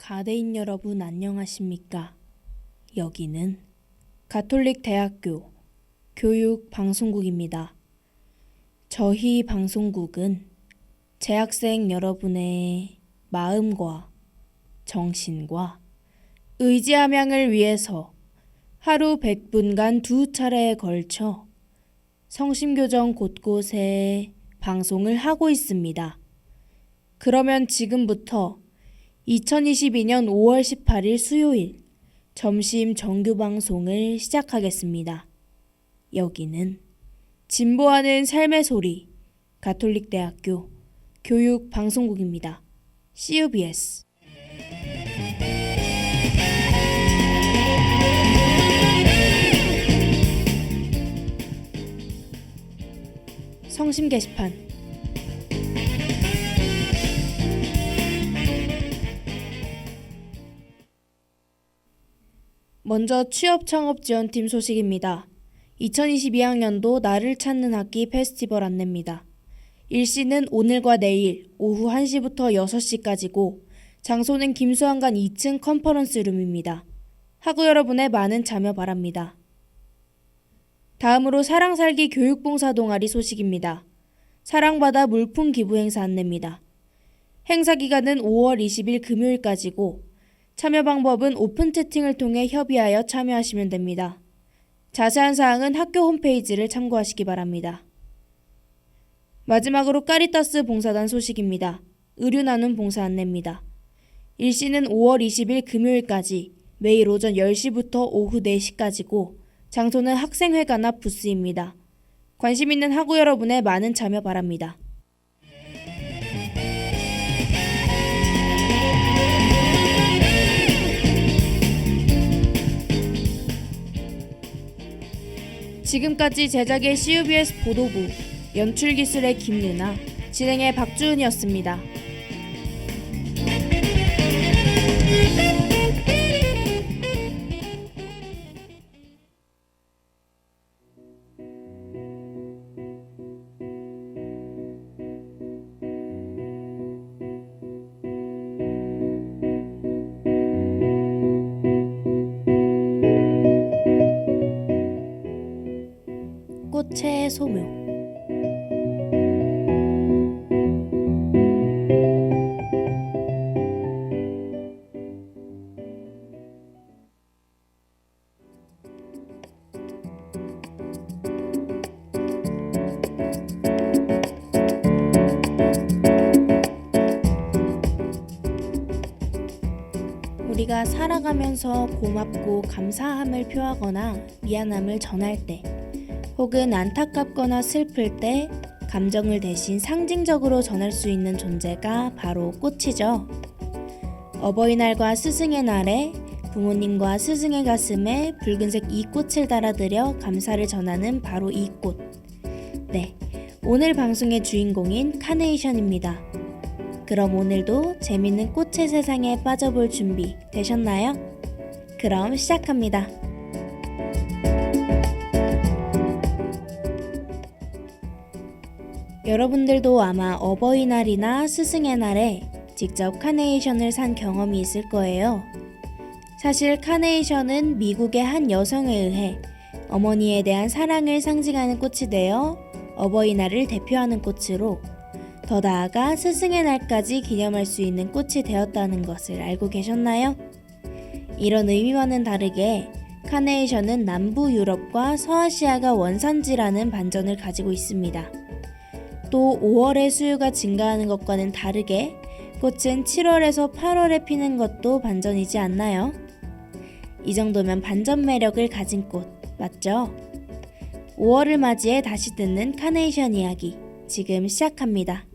가대인 여러분 안녕하십니까? 여기는 가톨릭대학교 교육방송국입니다. 저희 방송국은 재학생 여러분의 마음과 정신과 의지 함양을 위해서 하루 100분간 2차례에 걸쳐 성심교정 곳곳에 방송을 하고 있습니다. 그러면 지금부터 2022년 5월 18일 수요일 점심 정규 방송을 시작하겠습니다. 여기는 진보하는 삶의 소리 가톨릭대학교 교육방송국입니다. CUBS 성심 게시판 먼저 취업창업지원팀 소식입니다. 2022학년도 나를 찾는 학기 페스티벌 안내입니다. 일시는 오늘과 내일 오후 1시부터 6시까지고 장소는 김수한관 2층 컨퍼런스룸입니다. 학우 여러분의 많은 참여 바랍니다. 다음으로 사랑살기 교육봉사 동아리 소식입니다. 사랑바다 물품 기부 행사 안내입니다. 행사 기간은 5월 20일 금요일까지고 참여 방법은 오픈 채팅을 통해 협의하여 참여하시면 됩니다. 자세한 사항은 학교 홈페이지를 참고하시기 바랍니다. 마지막으로 까리타스 봉사단 소식입니다. 의류 나눔 봉사 안내입니다. 일시는 5월 20일 금요일까지 매일 오전 10시부터 오후 4시까지고 장소는 학생회관 앞 부스입니다. 관심 있는 학우 여러분의 많은 참여 바랍니다. 지금까지 제작의 CUBS 보도부, 연출기술의 김유나, 진행의 박주은이었습니다. 꽃의 소묘 우리가 살아가면서 고맙고 감사함을 표하거나 미안함을 전할 때 혹은 안타깝거나 슬플 때 감정을 대신 상징적으로 전할 수 있는 존재가 바로 꽃이죠. 어버이날과 스승의 날에 부모님과 스승의 가슴에 붉은색 이 꽃을 달아드려 감사를 전하는 바로 이 꽃. 네, 오늘 방송의 주인공인 카네이션입니다. 그럼 오늘도 재밌는 꽃의 세상에 빠져볼 준비 되셨나요? 그럼 시작합니다. 여러분들도 아마 어버이날이나 스승의 날에 직접 카네이션을 산 경험이 있을 거예요. 사실 카네이션은 미국의 한 여성에 의해 어머니에 대한 사랑을 상징하는 꽃이 되어 어버이날을 대표하는 꽃으로 더 나아가 스승의 날까지 기념할 수 있는 꽃이 되었다는 것을 알고 계셨나요? 이런 의미와는 다르게 카네이션은 남부 유럽과 서아시아가 원산지라는 반전을 가지고 있습니다. 또 5월에 수유가 증가하는 것과는 다르게 꽃은 7월에서 8월에 피는 것도 반전이지 않나요? 이 정도면 반전 매력을 가진 꽃, 맞죠? 5월을 맞이해 다시 듣는 카네이션 이야기, 지금 시작합니다.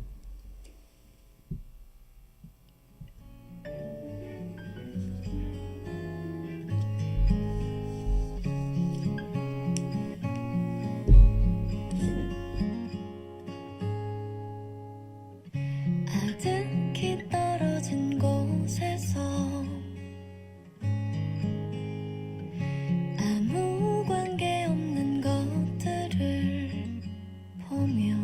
아득히 떨어진 곳에서 아무 관계없는 것들을 보며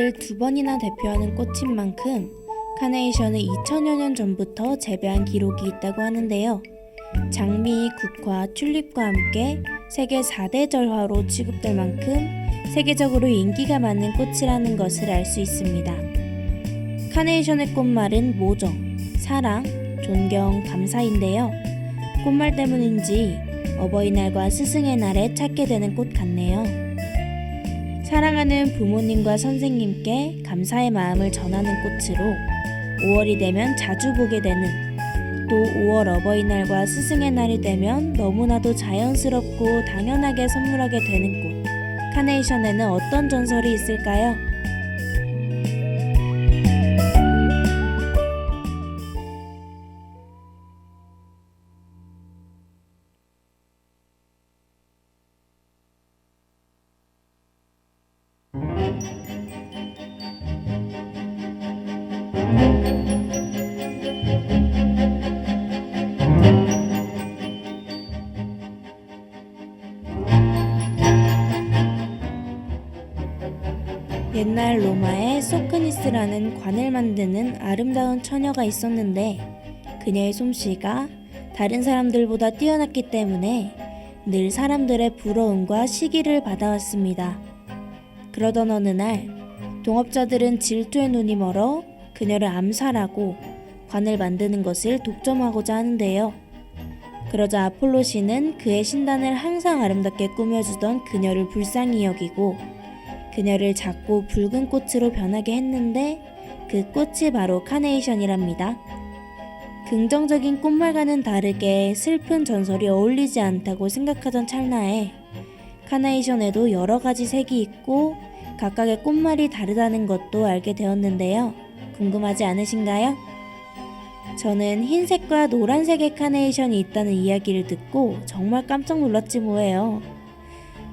세계를 두 번이나 대표하는 꽃인 만큼 카네이션은 2000여 년 전부터 재배한 기록이 있다고 하는데요. 장미, 국화, 튤립과 함께 세계 4대 절화로 취급될 만큼 세계적으로 인기가 많은 꽃이라는 것을 알 수 있습니다. 카네이션의 꽃말은 모정, 사랑, 존경, 감사인데요. 꽃말 때문인지 어버이날과 스승의 날에 찾게 되는 꽃 같네요. 사랑하는 부모님과 선생님께 감사의 마음을 전하는 꽃으로 5월이 되면 자주 보게 되는, 또 5월 어버이날과 스승의 날이 되면 너무나도 자연스럽고 당연하게 선물하게 되는 꽃. 카네이션에는 어떤 전설이 있을까요? 옛날 로마에 소크니스라는 관을 만드는 아름다운 처녀가 있었는데 그녀의 솜씨가 다른 사람들보다 뛰어났기 때문에 늘 사람들의 부러움과 시기를 받아왔습니다. 그러던 어느 날 동업자들은 질투의 눈이 멀어 그녀를 암살하고 관을 만드는 것을 독점하고자 하는데요. 그러자 아폴로 신은 그의 신단을 항상 아름답게 꾸며주던 그녀를 불쌍히 여기고 그녀를 작고 붉은 꽃으로 변하게 했는데 그 꽃이 바로 카네이션이랍니다. 긍정적인 꽃말과는 다르게 슬픈 전설이 어울리지 않다고 생각하던 찰나에 카네이션에도 여러 가지 색이 있고 각각의 꽃말이 다르다는 것도 알게 되었는데요. 궁금하지 않으신가요? 저는 흰색과 노란색의 카네이션이 있다는 이야기를 듣고 정말 깜짝 놀랐지 뭐예요.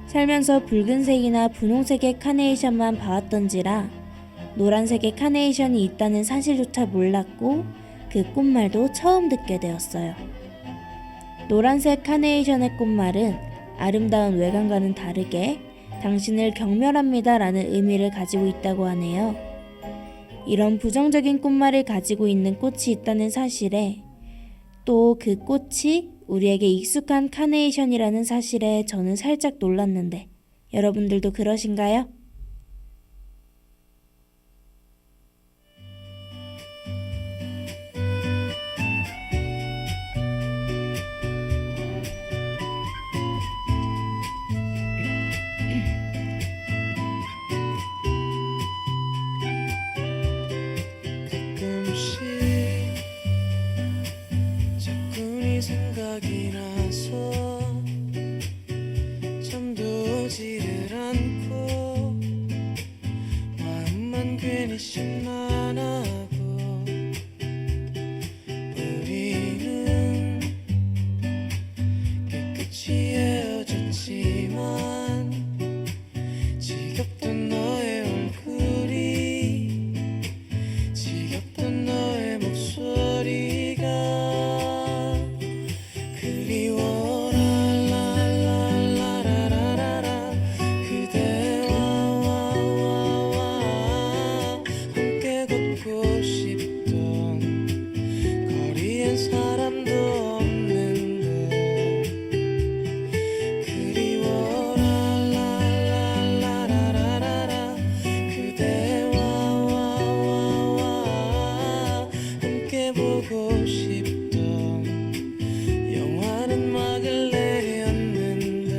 살면서 붉은색이나 분홍색의 카네이션만 봐왔던지라 노란색의 카네이션이 있다는 사실조차 몰랐고 그 꽃말도 처음 듣게 되었어요. 노란색 카네이션의 꽃말은 아름다운 외관과는 다르게 당신을 경멸합니다 라는 의미를 가지고 있다고 하네요. 이런 부정적인 꽃말을 가지고 있는 꽃이 있다는 사실에 또 그 꽃이 우리에게 익숙한 카네이션이라는 사실에 저는 살짝 놀랐는데 여러분들도 그러신가요? 가끔씩 자꾸 네 생각이 나서 잠도 오지를 않고 마음만 괜히 심란하고 우리는 깨끗이 헤어졌지만 지겹던 너의 얼굴이 지겹던 너의 목소리가 그리워 라라라라라라라 그대와 와와와 함께 걷고 싶던 거리엔 사람도 없는데 그리워 라라라라라라라 그대와 와와와 함께 보고 싶던 영화는 막을 내렸는데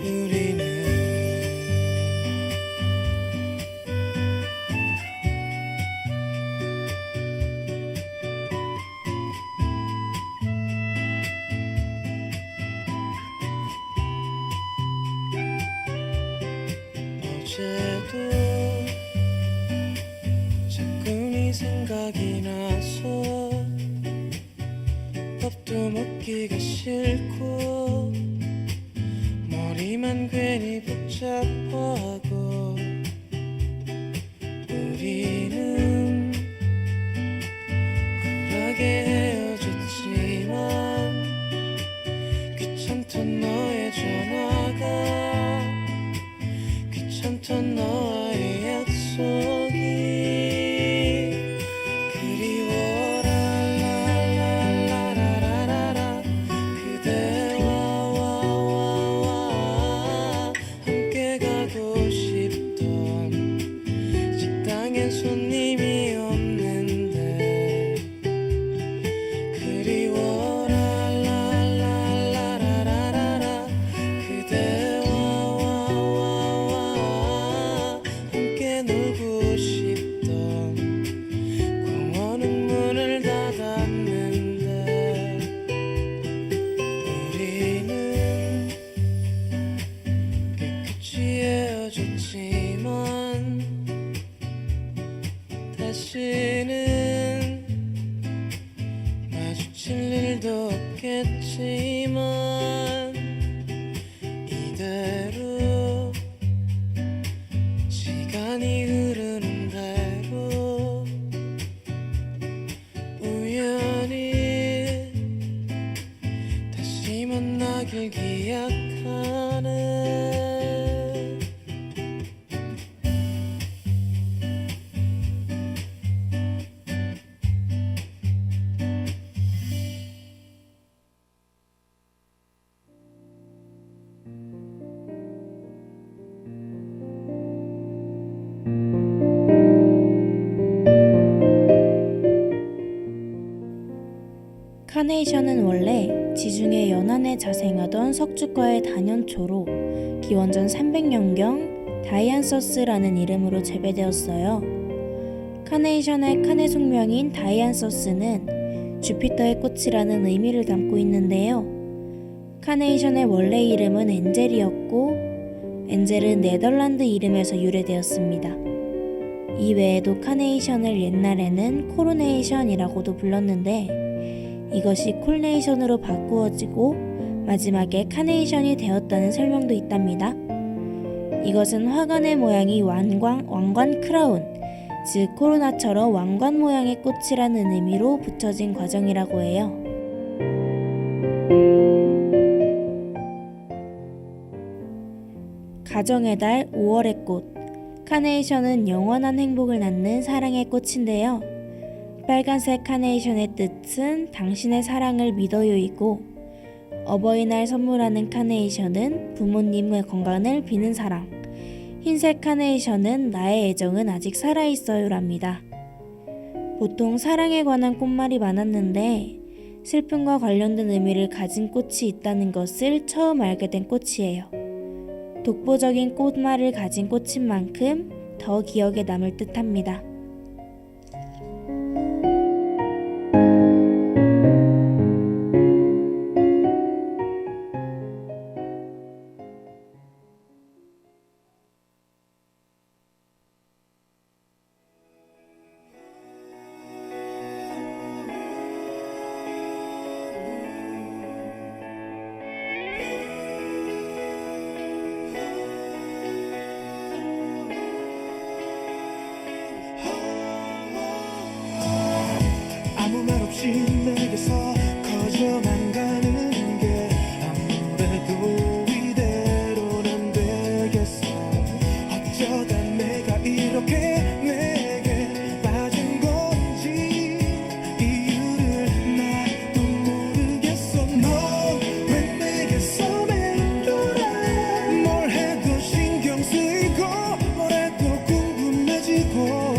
우리는 어제도 자꾸 네 생각이 나서 밥도 먹기가 싫고 머리만 괜히 복잡하고 우리는 쿨하게 헤어졌지만 귀찮던 너의 전화가 귀찮던 이제는 마주칠 일도 없겠지만 이대로 시간이 흐르는 대로 우연히 다시 만나길 기약하네. 카네이션은 원래 지중해 연안에 자생하던 석주과의 단연초로 기원전 300년경 다이안서스라는 이름으로 재배되었어요. 카네이션의 카네 속명인 다이안서스는 주피터의 꽃이라는 의미를 담고 있는데요. 카네이션의 원래 이름은 엔젤이었고 엔젤은 네덜란드 이름에서 유래되었습니다. 이 외에도 카네이션을 옛날에는 코로네이션이라고도 불렀는데 이것이 콜네이션으로 바꾸어지고 마지막에 카네이션이 되었다는 설명도 있답니다. 이것은 화관의 모양이 왕관 크라운, 즉 코로나처럼 왕관 모양의 꽃이라는 의미로 붙여진 과정이라고 해요. 가정의 달 5월의 꽃, 카네이션은 영원한 행복을 낳는 사랑의 꽃인데요. 빨간색 카네이션의 뜻은 당신의 사랑을 믿어요이고 어버이날 선물하는 카네이션은 부모님의 건강을 비는 사랑, 흰색 카네이션은 나의 애정은 아직 살아있어요랍니다. 보통 사랑에 관한 꽃말이 많았는데 슬픔과 관련된 의미를 가진 꽃이 있다는 것을 처음 알게 된 꽃이에요. 독보적인 꽃말을 가진 꽃인 만큼 더 기억에 남을 듯합니다. 아무 말 없이 내게서 커져만 가는 게 아무래도 이대로는 되겠어. 어쩌다 내가 이렇게 내게 빠진 건지 이유를 나도 모르겠어. 넌 왜 내게서 맴돌아. 뭘 해도 신경 쓰이고 뭘 해도 궁금해지고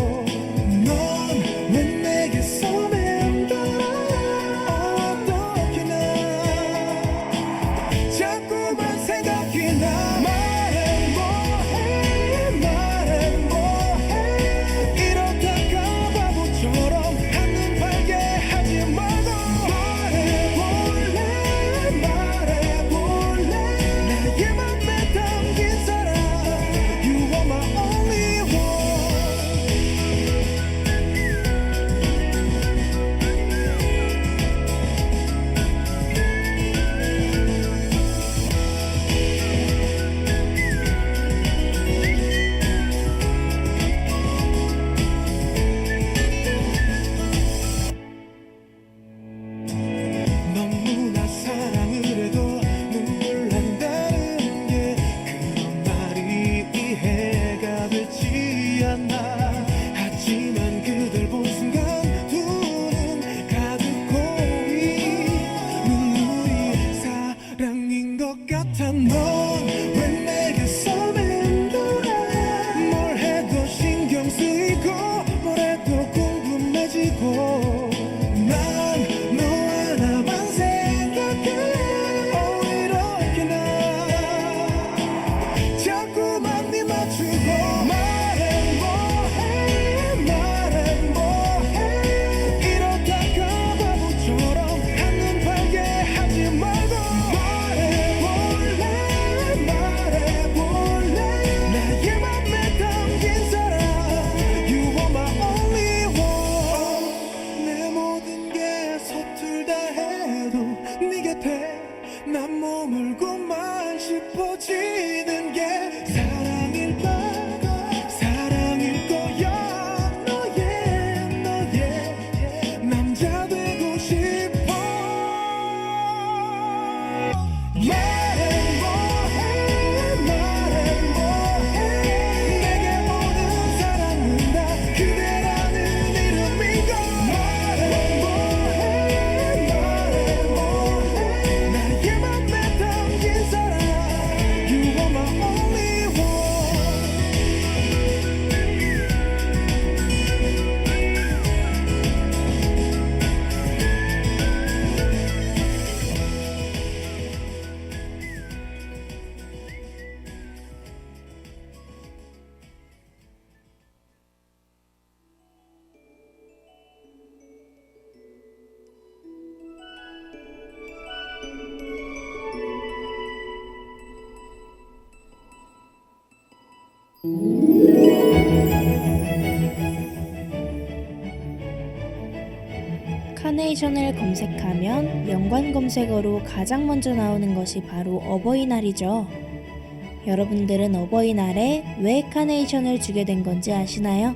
카네이션을 검색하면 연관 검색어로 가장 먼저 나오는 것이 바로 어버이날이죠. 여러분들은 어버이날에 왜 카네이션을 주게 된 건지 아시나요?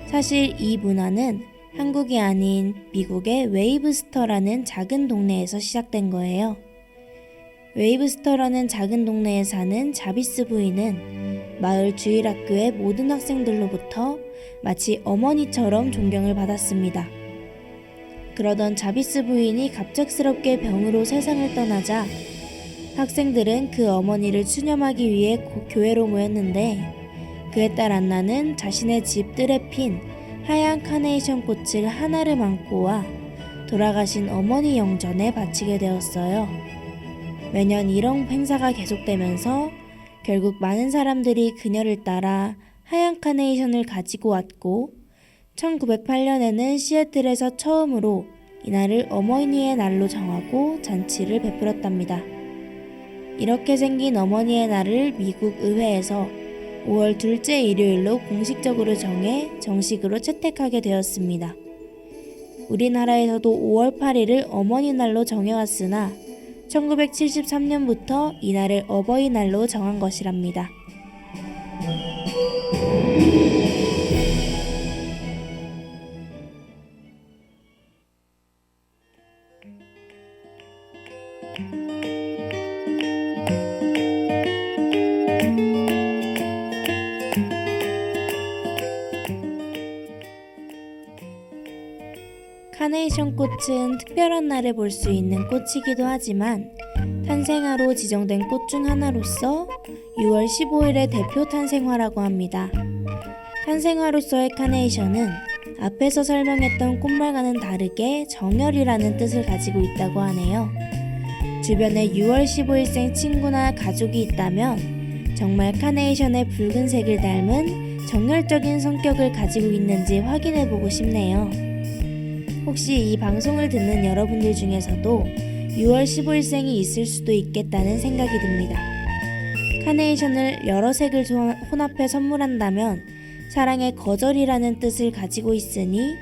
사실 이 문화는 한국이 아닌 미국의 웨이브스터라는 작은 동네에서 시작된 거예요. 웨이브스터라는 작은 동네에 사는 자비스 부인은 마을 주일학교의 모든 학생들로부터 마치 어머니처럼 존경을 받았습니다. 그러던 자비스 부인이 갑작스럽게 병으로 세상을 떠나자 학생들은 그 어머니를 추념하기 위해 교회로 모였는데, 그에 딸 안나는 자신의 집들에 핀 하얀 카네이션 꽃을 하나를 안고 와 돌아가신 어머니 영전에 바치게 되었어요. 매년 이런 행사가 계속되면서 결국 많은 사람들이 그녀를 따라 하얀 카네이션을 가지고 왔고, 1908년에는 시애틀에서 처음으로 이날을 어머니의 날로 정하고 잔치를 베풀었답니다. 이렇게 생긴 어머니의 날을 미국 의회에서 5월 둘째 일요일로 공식적으로 정해 정식으로 채택하게 되었습니다. 우리나라에서도 5월 8일을 어머니날로 정해왔으나 1973년부터 이날을 어버이날로 정한 것이랍니다. 카네이션 꽃은 특별한 날에 볼 수 있는 꽃이기도 하지만 탄생화로 지정된 꽃 중 하나로서 6월 15일의 대표 탄생화라고 합니다. 탄생화로서의 카네이션은 앞에서 설명했던 꽃말과는 다르게 정열이라는 뜻을 가지고 있다고 하네요. 주변에 6월 15일생 친구나 가족이 있다면 정말 카네이션의 붉은색을 닮은 정열적인 성격을 가지고 있는지 확인해보고 싶네요. 혹시 이 방송을 듣는 여러분들 중에서도 6월 15일생이 있을 수도 있겠다는 생각이 듭니다. 카네이션을 여러 색을 혼합해 선물한다면 사랑의 거절이라는 뜻을 가지고 있으니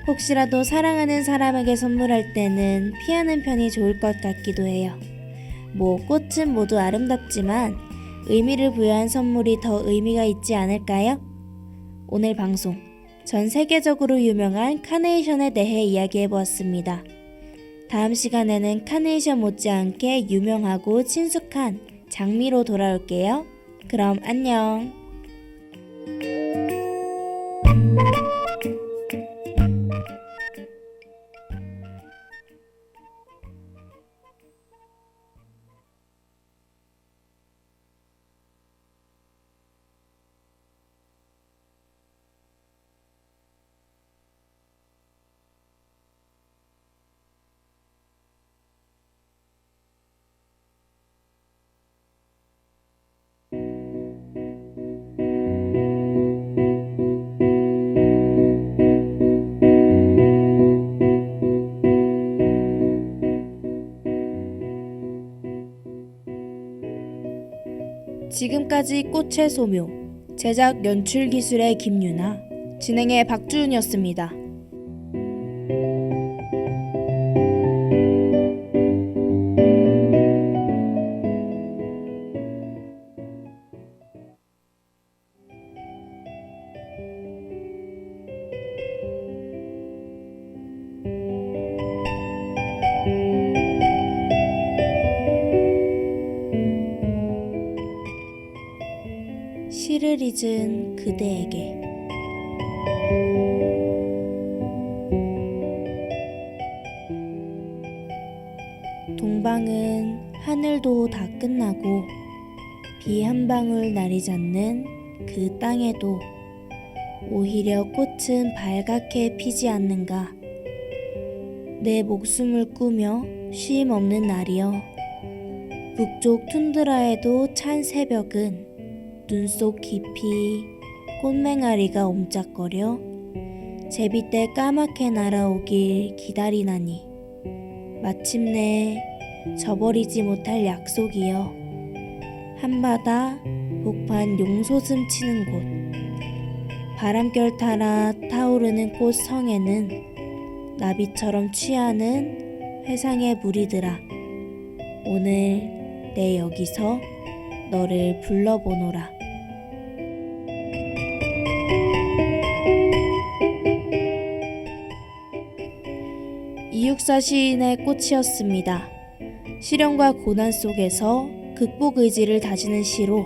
혹시라도 사랑하는 사람에게 선물할 때는 피하는 편이 좋을 것 같기도 해요. 꽃은 모두 아름답지만 의미를 부여한 선물이 더 의미가 있지 않을까요? 오늘 방송 전 세계적으로 유명한 카네이션에 대해 이야기해보았습니다. 다음 시간에는 카네이션 못지않게 유명하고 친숙한 장미로 돌아올게요. 그럼 안녕. 지금까지 꽃의 소묘, 제작 연출 기술의 김유나, 진행의 박주은이었습니다. 시를 잊은 그대에게. 동방은 하늘도 다 끝나고 비 한 방울 날이지 않는 그 땅에도 오히려 꽃은 발갛게 피지 않는가. 내 목숨을 꾸며 쉼 없는 날이여. 북쪽 툰드라에도 찬 새벽은 눈 속 깊이 꽃맹아리가 옴짝거려 제비때 까맣게 날아오길 기다리나니 마침내 저버리지 못할 약속이여. 한바다 복판 용솟음 치는 곳 바람결 타라 타오르는 꽃 성에는 나비처럼 취하는 회상의 무리들아, 오늘 내 여기서 너를 불러보노라. 이육사 시인의 꽃이었습니다. 시련과 고난 속에서 극복 의지를 다지는 시로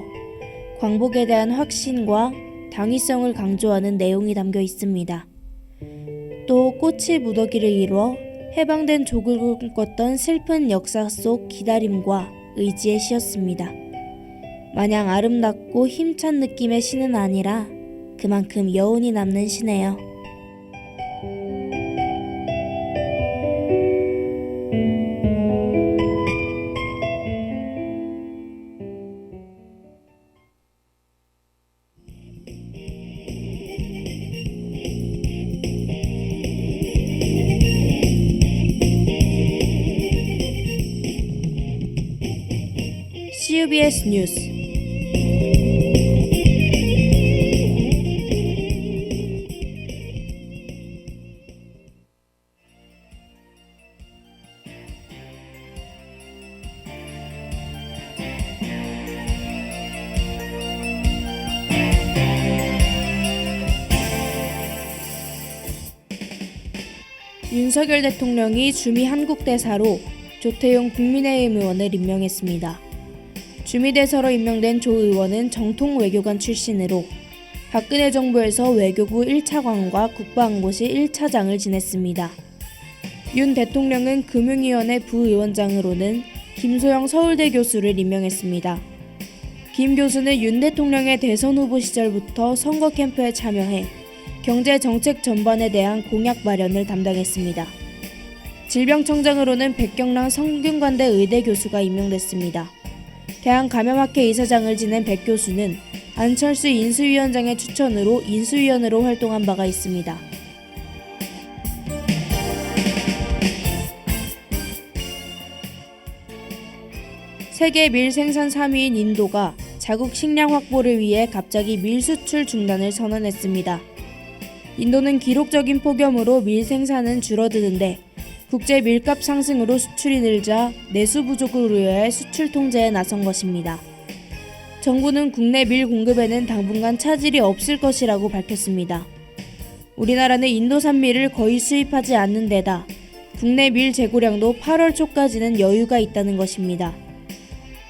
광복에 대한 확신과 당위성을 강조하는 내용이 담겨 있습니다. 또 꽃이 무더기를 이루어 해방된 족을 꿈꿨던 슬픈 역사 속 기다림과 의지의 시였습니다. 마냥 아름답고 힘찬 느낌의 시는 아니라 그만큼 여운이 남는 시네요. CUBS 뉴스. 윤석열 대통령이 주미 한국대사로 조태용 국민의힘 의원을 임명했습니다. 주미대사로 임명된 조 의원은 정통 외교관 출신으로 박근혜 정부에서 외교부 1차관과 국방부실 1차장을 지냈습니다. 윤 대통령은 금융위원회 부위원장으로는 김소영 서울대 교수를 임명했습니다. 김 교수는 윤 대통령의 대선 후보 시절부터 선거 캠프에 참여해 경제 정책 전반에 대한 공약 마련을 담당했습니다. 질병청장으로는 백경랑 성균관대 의대 교수가 임명됐습니다. 대한감염학회 이사장을 지낸 백 교수는 안철수 인수위원장의 추천으로 인수위원으로 활동한 바가 있습니다. 세계 밀 생산 3위인 인도가 자국 식량 확보를 위해 갑자기 밀 수출 중단을 선언했습니다. 인도는 기록적인 폭염으로 밀 생산은 줄어드는데 국제 밀값 상승으로 수출이 늘자 내수 부족을 우려해 수출 통제에 나선 것입니다. 정부는 국내 밀 공급에는 당분간 차질이 없을 것이라고 밝혔습니다. 우리나라는 인도산 밀을 거의 수입하지 않는 데다 국내 밀 재고량도 8월 초까지는 여유가 있다는 것입니다.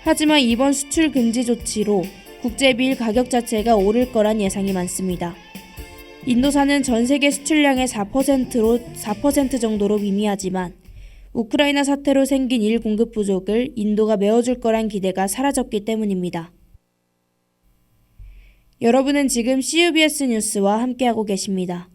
하지만 이번 수출 금지 조치로 국제 밀 가격 자체가 오를 거란 예상이 많습니다. 인도산은 전 세계 수출량의 4% 정도로 미미하지만 우크라이나 사태로 생긴 일 공급 부족을 인도가 메워줄 거란 기대가 사라졌기 때문입니다. 여러분은 지금 CUBS 뉴스와 함께하고 계십니다.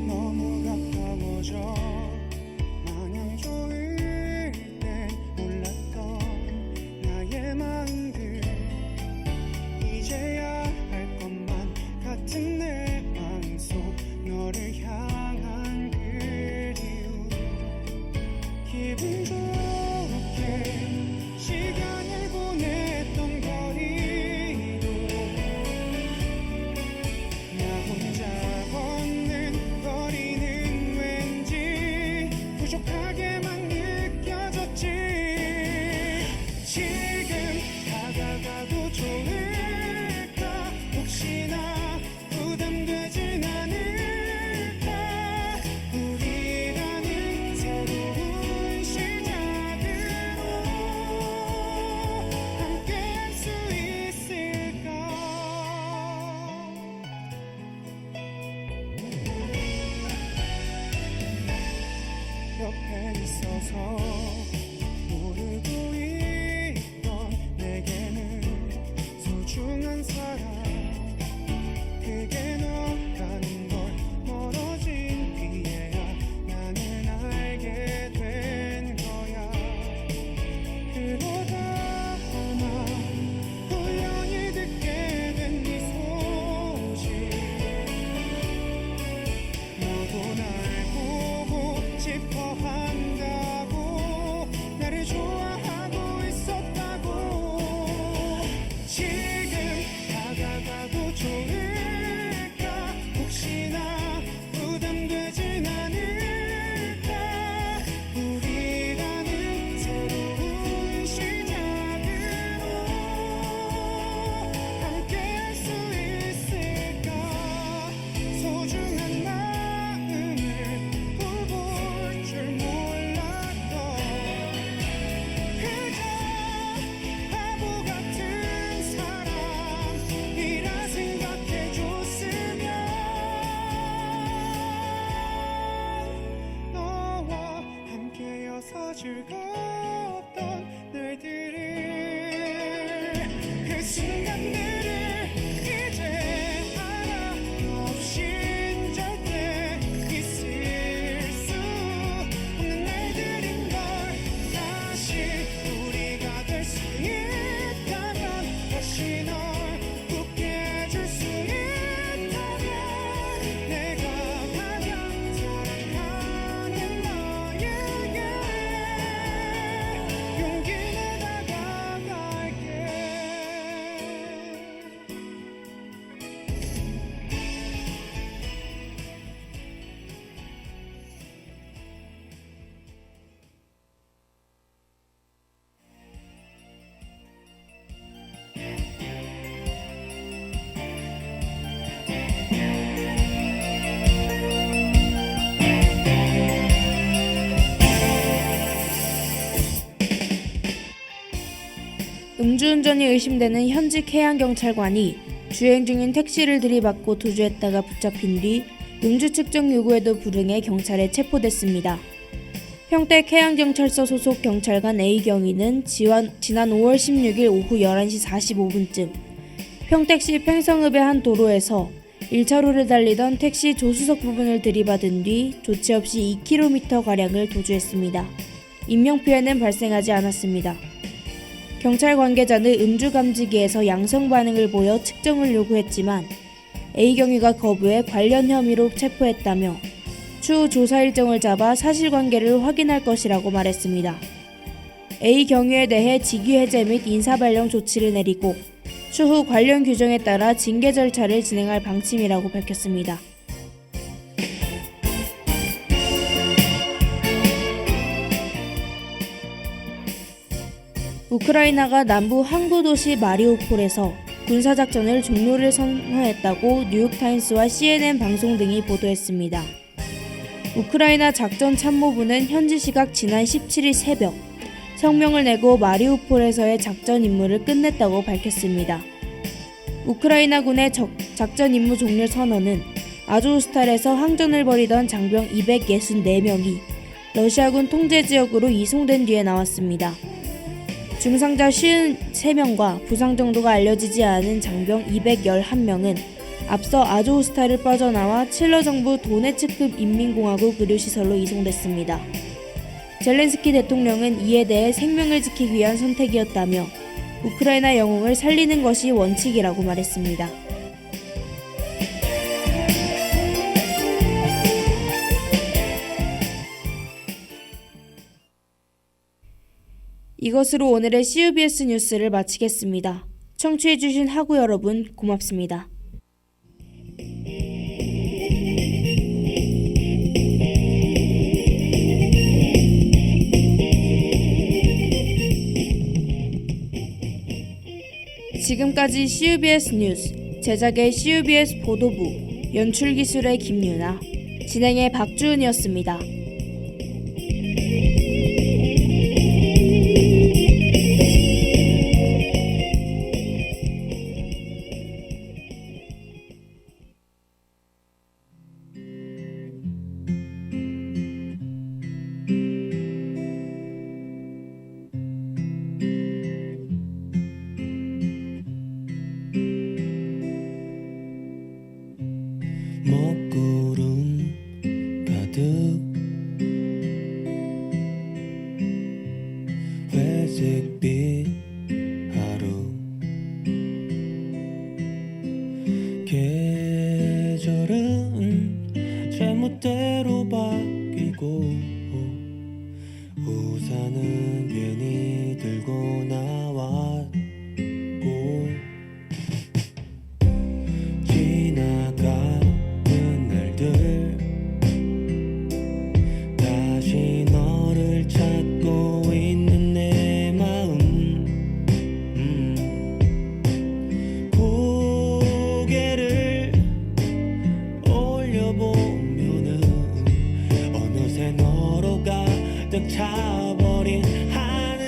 너무 가까워져 마냥 좋을 땐 몰랐던 나의 마음들 이제야 할 것만 같은 내 맘속 너를 향한 그리움 기분 좋게 시간을 보냈던 거리도 나 혼자 걷는 거리는 왠지 부족하게만 느껴졌지. 지금 다가가도 좋을까 혹시나 부담되진 않을까 우리라는 새로운 시작으로 함께할 수 있을까. 옆에 있어서 모르고 있던 내게는 소중한 사람 그게 너라는 걸 멀어진 뒤에야 나는 알게 된 거야. 그러다 아마 우연히 듣게 된 네 소식 즐거웠던 날들을 그 순간들을 이제 알아 너 없인 절대 있을 수 없는 날들인 걸 다시 우리가 될 수 있다면 다시 널 웃게 해줄 수 있다면 내가 가장 사랑하는 너에게 용기 내 다가갈게. 음주운전이 의심되는 현직 해양경찰관이 주행 중인 택시를 들이받고 도주했다가 붙잡힌 뒤 음주 측정 요구에도 불응해 경찰에 체포됐습니다. 평택 해양경찰서 소속 경찰관 A경위는 지난 5월 16일 오후 11시 45분쯤 평택시 팽성읍의 한 도로에서 1차로를 달리던 택시 조수석 부분을 들이받은 뒤 조치 없이 2km가량을 도주했습니다. 인명피해는 발생하지 않았습니다. 경찰 관계자는 음주 감지기에서 양성 반응을 보여 측정을 요구했지만 A경위가 거부해 관련 혐의로 체포했다며 추후 조사 일정을 잡아 사실관계를 확인할 것이라고 말했습니다. A경위에 대해 직위해제 및 인사발령 조치를 내리고 추후 관련 규정에 따라 징계 절차를 진행할 방침이라고 밝혔습니다. 우크라이나가 남부 항구 도시 마리우폴에서 군사작전을 종료를 선언했다고 뉴욕타임스와 CNN 방송 등이 보도했습니다. 우크라이나 작전참모부는 현지 시각 지난 17일 새벽 성명을 내고 마리우폴에서의 작전 임무를 끝냈다고 밝혔습니다. 우크라이나군의 작전 임무 종료 선언은 아조스탈에서 항전을 벌이던 장병 264명이 러시아군 통제 지역으로 이송된 뒤에 나왔습니다. 중상자 53명과 부상 정도가 알려지지 않은 장병 211명은 앞서 아조우스탈을 빠져나와 칠러 정부 도네츠크 인민공화국 의료시설로 이송됐습니다. 젤렌스키 대통령은 이에 대해 생명을 지키기 위한 선택이었다며 우크라이나 영웅을 살리는 것이 원칙이라고 말했습니다. 이것으로 오늘의 CUBS 뉴스를 마치겠습니다. 청취해주신 하구 여러분 고맙습니다. 지금까지 CUBS 뉴스, 제작의 CUBS 보도부, 연출기술의 김유나, 진행의 박주은이었습니다. 먹구름 가득 회색빛 하루 계절은 제멋대로 바뀌고 우산은 괜히 들고 나왔고 지나가는 날들 다시 너를 찾고 있는 내 마음 고개를 올려보면은 어느새 너로 가득 차버린 하늘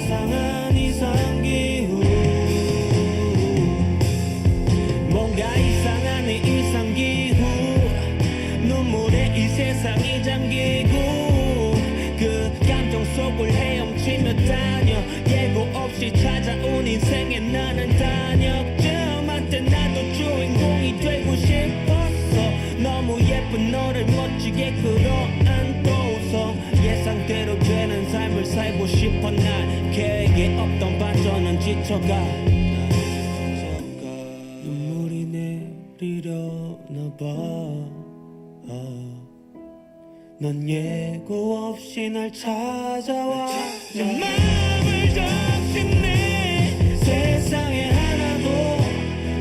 이상한 이상기후 뭔가 이상한 이 이상기후 눈물에 이 세상이 잠기고 그 감정 속을 헤엄치며 다녀 예고 없이 찾아온 인생에 나는 단역점 한때 나도 주인공이 되고 싶었어 너무 예쁜 너를 멋지게 끌어안고서 예상대로 되는 삶을 살고 싶어 난 계획에 없던 반전은 지쳐가 눈물이 내리려나 봐 넌 예고 없이 날 찾아와 내 마음을 적심내 세상에 하나도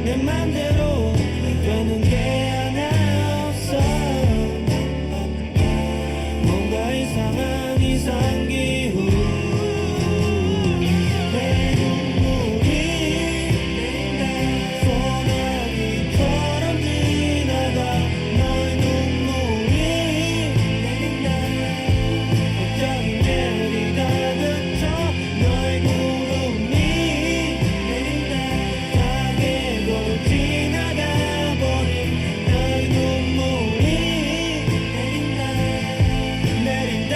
내 맘대로 되는 게 하나 없어 뭔가 이상한 이상기후 내 눈물이 소나기처럼 지나가 너의 눈물이 갑자기 내리다 그쳐 너의 구름이 가게로 지나가버린 너의 눈물이 내린다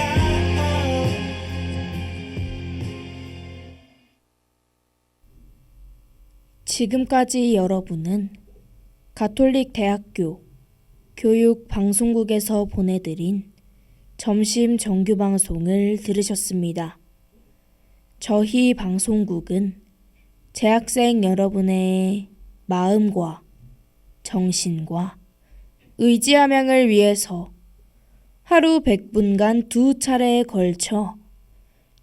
지금까지 여러분은 가톨릭 대학교 교육방송국에서 보내드린 점심 정규 방송을 들으셨습니다. 저희 방송국은 재학생 여러분의 마음과 정신과 의지 함양을 위해서 하루 100분간 2차례에 걸쳐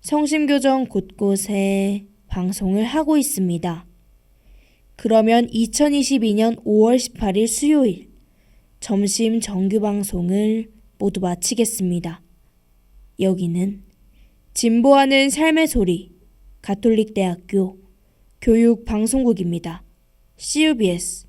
성심교정 곳곳에 방송을 하고 있습니다. 그러면 2022년 5월 18일 수요일 점심 정규 방송을 모두 마치겠습니다. 여기는 진보하는 삶의 소리 가톨릭대학교 교육방송국입니다. CUBS